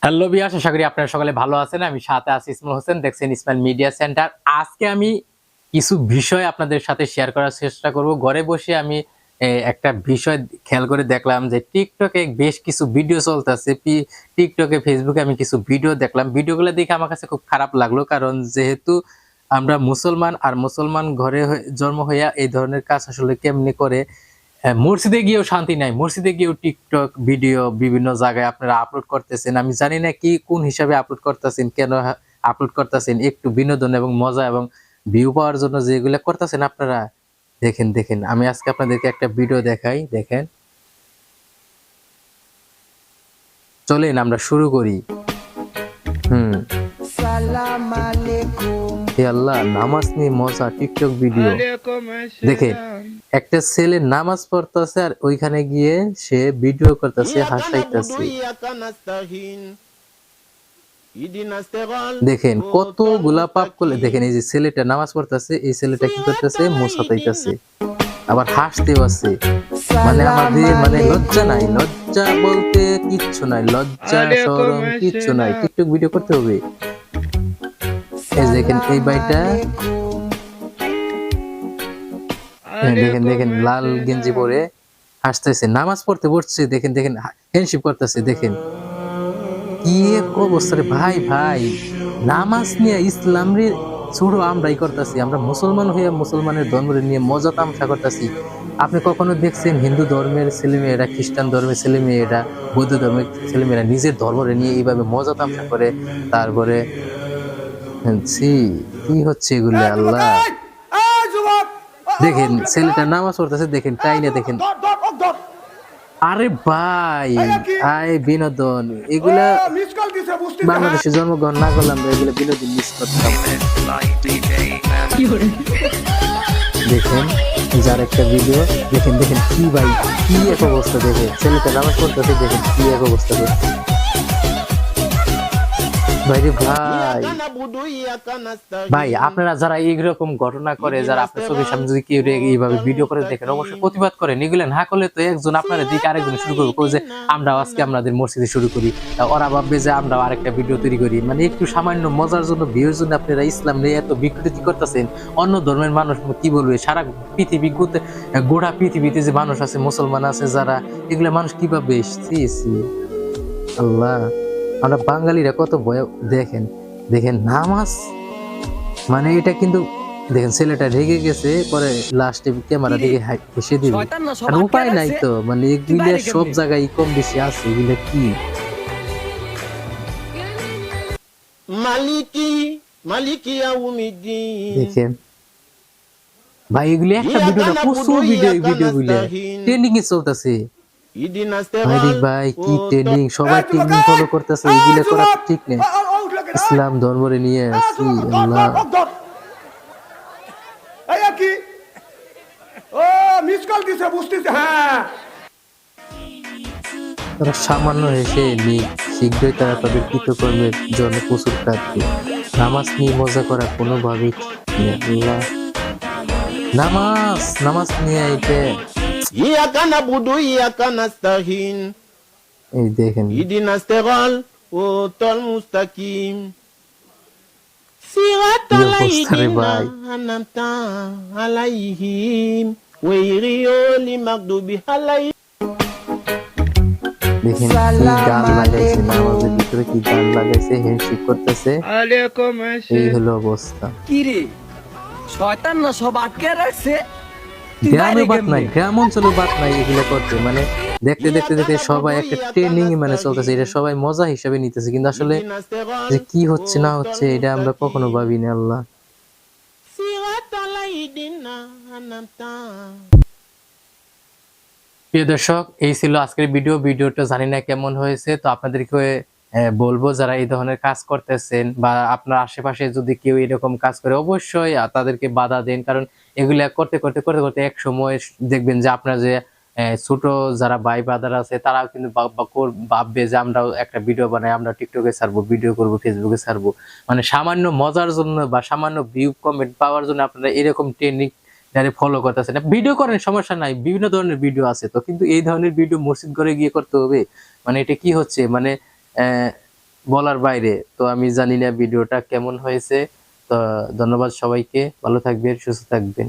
Hello বিয়াস, আশা করি আপনারা সকালে ভালো আছেন। আমি সাথে আছি ইসমাইল হোসেন, দেখছেন ইসমাইল মিডিয়া সেন্টার। আজকে আমি কিছু বিষয় আপনাদের সাথে শেয়ার করার চেষ্টা করব। ঘরে বসে আমি একটা বিষয় খেয়াল করে দেখলাম যে টিকটকে বেশ কিছু ভিডিও চলতেছে। টিকটকে, ফেসবুকে আমি কিছু ভিডিও দেখলাম। ভিডিওগুলো দেখে আমার কাছে খুব খারাপ লাগলো, কারণ যেহেতু আমরা মুসলমান, আর মুসলমান ঘরে জন্ম হইয়া এই ধরনের কাজ আসলে কেমনি করে। মসজিদে গিয়েও শান্তি নাই। মসজিদে গিয়েও টিকটক ভিডিও বিভিন্ন জায়গায় আপনারা আপলোড করতেছেন। আমি জানি না কি কোন হিসাবে আপলোড করতেছেন, কেন আপলোড করতেছেন। একটু বিনোদন এবং মজা এবং ভিউ পাওয়ার জন্য যেগুলো করতেছেন আপনারা। দেখেন আমি আজকে আপনাদেরকে একটা ভিডিও দেখাই, দেখেন। চলেন আমরা শুরু করি। সালাম আলাইকুম। হে আল্লাহ, নামাজ নিয়ে মজা টিকটক ভিডিও। দেখেন, একটা ছেলে নামাজ পড়তেছে আর ওইখানে গিয়ে সে ভিডিও করতেছে, হাসাইতেছে। দেখেন কতগুলা পাপ করলে। দেখেন এই যে ছেলেটা নামাজ পড়তেছে, এই ছেলেটা কি করতেছে, মোছাতাইতেছে, আবার হাসতেও আছে। মানে আমাদের লজ্জা নাই, লজ্জা বলতে কিচ্ছু নাই, লজ্জা শরম কিচ্ছু নাই। টিকটক ভিডিও করতে হবে। এই দেখেন এই ভাইটা, দেখেন লাল গেঞ্জি পরে হাসতেছে, নামাজ পড়তে বসছে। দেখেন হ্যান্ডশিপ করতেছে। দেখেন কি এক অবস্থা রে ভাই। নামাজ নিয়ে ইসলাম রে ছোট আমরাই করতেছি। আমরা মুসলমান হইয়া মুসলমানের ধর্মের নিয়ে মজা তামসা করতেছি। আপনি কখনো দেখছেন হিন্দু ধর্মের ছেলেমেয়েরা, খ্রিস্টান ধর্মের ছেলেমেয়েরা, বৌদ্ধ ধর্মের ছেলেমেয়েরা নিজের ধর্মের নিয়ে এইভাবে মজা তামসা করে? তারপরে কি হচ্ছে এগুলো? আল্লাহ, দেখেন ছেলেটা নামাজ পড়তেছে, দেখেন টাইনে, দেখেন। আরে ভাই, বিনোদন এগুলা বাংলাদেশে জন্মগ্রহণ না করলাম, এগুলো বিনোদন মিস করতাম। দেখেন যার একটা ভিডিও, দেখেন কি ভাই, কি এক অবস্থা। দেখেন ছেলেটা নামাজ পড়তেছে, দেখেন কি এক অবস্থা। ভাই আপনারা যারা এইরকম ঘটনা করে, যারা আপনার চোখের সামনে যদি কেউ এইভাবে ভিডিও করে দেখেন, অবশ্যই প্রতিবাদ করেন। এগুলো না করলে তো একজন আপনারা দিকে আরেকজন শুরু করবো যে আমরাও আজকে আমাদের মসজিদে শুরু করি, ওরা ভাববে যে আমরাও আরেকটা ভিডিও তৈরি করি। মানে একটু সামান্য মজার জন্য, ভিউর জন্য আপনারা ইসলাম নিয়ে এত বিকৃতি করতেছেন। অন্য ধর্মের মানুষ কি বলবে? সারা পৃথিবী, গোটা পৃথিবীতে যে মানুষ আছে, মুসলমান আছে যারা, এগুলো মানুষ কি ভাববে? আল্লাহ, আমরা বাঙালিরা কত ভয়। দেখেন নামাজ মানে এটা কিন্তু। দেখেন ছেলেটা রেগে গেছে, পরে লাস্টে ক্যামেরা দিকে হেসে দিবে। আর উপায় নাই তো, মানে এগুলো সব জায়গায় কম বেশি আছে। এগুলো কি দেখেন ভাই, এগুলি একটা ভিডিও না, প্রচুর ভিডিওগুলো ট্রেন্ডিং এ চলতেছে। ভাই কি ট্রেন্ডিং, সবাই ট্রেন্ডিং ফলো করতেছে। এগুলো করা ঠিক নেই, ইসলাম ধর্মরে নিয়ে আসি। আল্লাহ, তারা সামান্য হেসে শীঘ্রই তারা তাদের কৃতকর্মের জন্য প্রচুর কাঁদবে। নামাজ নিয়ে মজা করা কোনোভাবেই ঠিক নেই। আল্লাহ, নামাজ নিয়ে এইটা এই দেখেন দেখেন কি গান লাগাইছে, নামাজের ভিতরে কি গান লাগাইছে, হ্যান্ডশেক করতেছে। এই হলো অবস্থা। কি রে শয়তান না সব আটকে রাখছে। গ্রামে বাদ নাই, গ্রাম অঞ্চলে বাদ নাই এগুলো করতে। মানে দেখতে সবাই একটা ট্রেনিং মানে চলতেছে, এটা সবাই মজা হিসাবে নিতেছে। কিন্তু আসলে যে কি হচ্ছে না হচ্ছে এটা আমরা কখনো ভাবিনি। আল্লাহ, প্রিয় দর্শক, এই ছিল আজকের ভিডিওটা জানি না কেমন হয়েছে। তো আপনাদেরকে বলবো, যারা এই ধরনের কাজ করতেছেন বা আপনার আশেপাশে যদি কেউ এরকম কাজ করে, অবশ্যই তাদেরকে বাধা দেন। কারণ এগুলা করতে এক সময় দেখবেন যে আপনার যে ছোট যারা ভাই ব্রাদার আছে, তারা কিন্তু ভাববে যে আমরাও একটা ভিডিও বানাই, আমরা টিকটকে ছাড়বো, ভিডিও করবো, ফেসবুকে ছাড়বো। মানে সামান্য মজার জন্য বা সামান্য ভিউ কমেন্ট পাওয়ার জন্য আপনারা এরকম ট্রেন্ডিং ফলো করতেছেন। ভিডিও করেন, সমস্যা নাই, বিভিন্ন ধরনের ভিডিও আছে তো, কিন্তু এই ধরনের ভিডিও মসজিদ ঘরে গিয়ে করতে হবে? মানে এটা কি হচ্ছে? মানে বলার বাইরে। তো আমি জানি না ভিডিওটা কেমন হয়েছে। তো ধন্যবাদ সবাইকে, ভালো থাকবেন, সুস্থ থাকবেন।